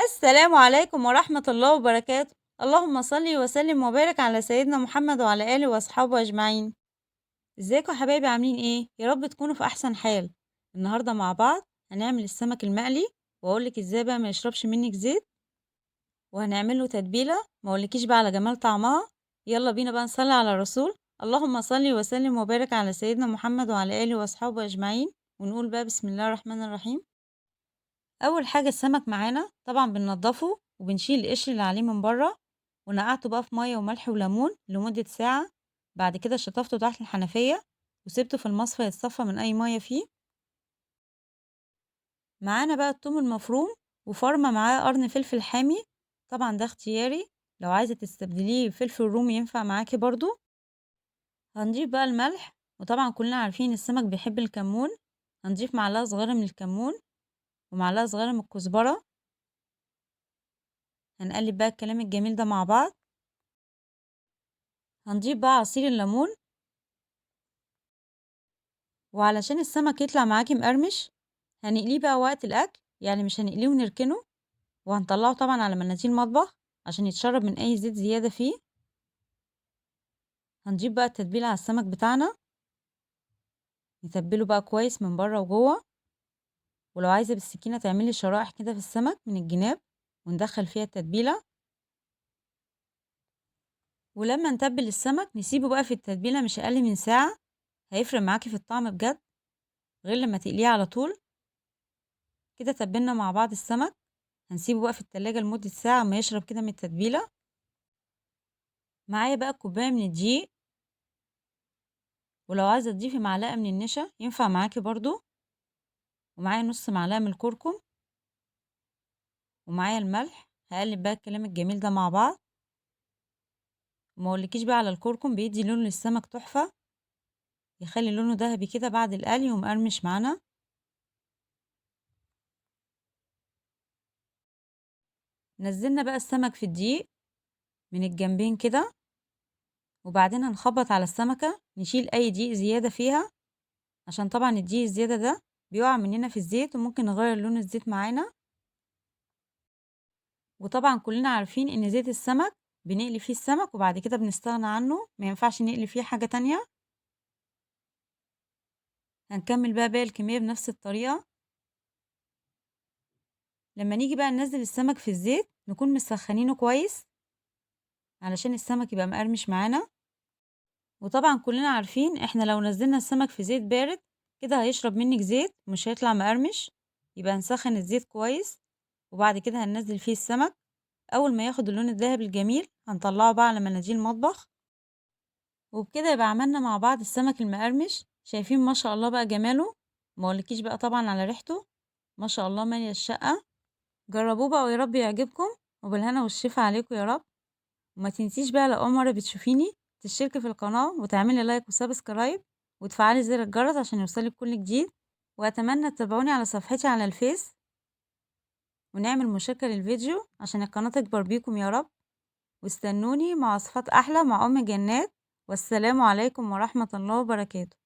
السلام عليكم ورحمة الله وبركاته. اللهم صل وسلم وبارك على سيدنا محمد وعلى آله وأصحابه أجمعين. ازيكم يا حبايبي، عاملين ايه؟ يا رب تكونوا في أحسن حال. النهاردة مع بعض هنعمل السمك المقلي، وأقولك ازاي بقى ما يشربش منك زيت، وهنعمله تتبيلة ما أقولكيش بقى على جمال طعمها. يلا بينا بقى نصلي على الرسول. اللهم صل وسلم وبارك على سيدنا محمد وعلى آله وأصحابه أجمعين. ونقول بقى بسم الله الرحمن الرحيم. أول حاجة السمك معانا طبعا بننضفه وبنشيل القشر اللي عليه من بره، ونقعته بقى في مية وملح وليمون لمدة ساعة. بعد كده شطفته تحت الحنفية وسبته في المصفى يتصفى من أي مية فيه. معانا بقى الثوم المفروم، وفرمة معاه قرن فلفل حامي، طبعا ده اختياري، لو عايزة تستبدليه بفلفل رومي ينفع معاكي برضو. هنضيف بقى الملح، وطبعا كلنا عارفين السمك بيحب الكمون، هنضيف معلقة صغيرة من الكمون ومعلقة صغيرة من الكزبرة. هنقلب بقى الكلام الجميل ده مع بعض. هنضيف بقى عصير الليمون، وعلشان السمك يطلع معاكي مقرمش هنقليه بقى وقت الأكل، يعني مش هنقليه ونركنه، وهنطلعه طبعا على مناديل مطبخ عشان يتشرب من أي زيت زيادة فيه. هنضيف بقى التتبيلة على السمك بتاعنا، نتبله بقى كويس من بره وجوه، ولو عايزة بالسكينة تعملي شرائح كده في السمك من الجناب وندخل فيها التتبيلة. ولما نتبل السمك نسيبه بقى في التتبيلة مش أقل من ساعة، هيفرق معاكي في الطعم بجد، غير لما تقليه على طول. كده تبلنا مع بعض السمك، هنسيبه بقى في التلاجة لمدة ساعة ما يشرب كده من التتبيلة. معايا بقى كوباية من الدقيق، ولو عايزة تضيفي معلقة من النشا ينفع معاكي برضو، ومعايا نص معلقة من الكركم، ومعايا الملح. هقلب بقى الكلام الجميل ده مع بعض. وما اقولكيش بقى على الكركم، بيدي لون للسمك تحفة، يخلي لونه ذهبي كده بعد القلي ومقرمش معانا. نزلنا بقى السمك في الدقيق من الجنبين كده، وبعدين هنخبط على السمكة نشيل أي دقيق زيادة فيها، عشان طبعا الدقيق الزيادة ده بيقع مننا في الزيت وممكن نغير لون الزيت معانا. وطبعا كلنا عارفين ان زيت السمك بنقلي فيه السمك وبعد كده بنستغنى عنه، ما ينفعش نقلي فيه حاجة تانية. هنكمل بقى باقي الكمية بنفس الطريقة. لما نيجي بقى ننزل السمك في الزيت نكون مسخنينه كويس علشان السمك يبقى مقرمش معانا. وطبعا كلنا عارفين احنا لو نزلنا السمك في زيت بارد كده هيشرب منك زيت ومش هيطلع مقرمش، يبقى نسخن الزيت كويس وبعد كده هننزل فيه السمك. اول ما ياخد اللون الذهبي الجميل هنطلعه بقى على مناديل مطبخ، وبكده يبقى عملنا مع بعض السمك المقرمش. شايفين ما شاء الله بقى جماله، ما اقولكيش بقى طبعا على ريحته، ما شاء الله مالية الشقة. جربوه بقى ويا رب يعجبكم، وبالهنا والشفا عليكم يا رب. وما تنسيش بقى لو اول مرة بتشوفيني تشتركي في القناة وتعملي لايك وسبسكرايب وتفعلي زر الجرس عشان يوصلك كل جديد. واتمنى تتابعوني على صفحتي على الفيس ونعمل مشاركة للفيديو عشان القناة تكبر بيكم يا رب. واستنوني مع وصفات احلى مع ام جنات. والسلام عليكم ورحمة الله وبركاته.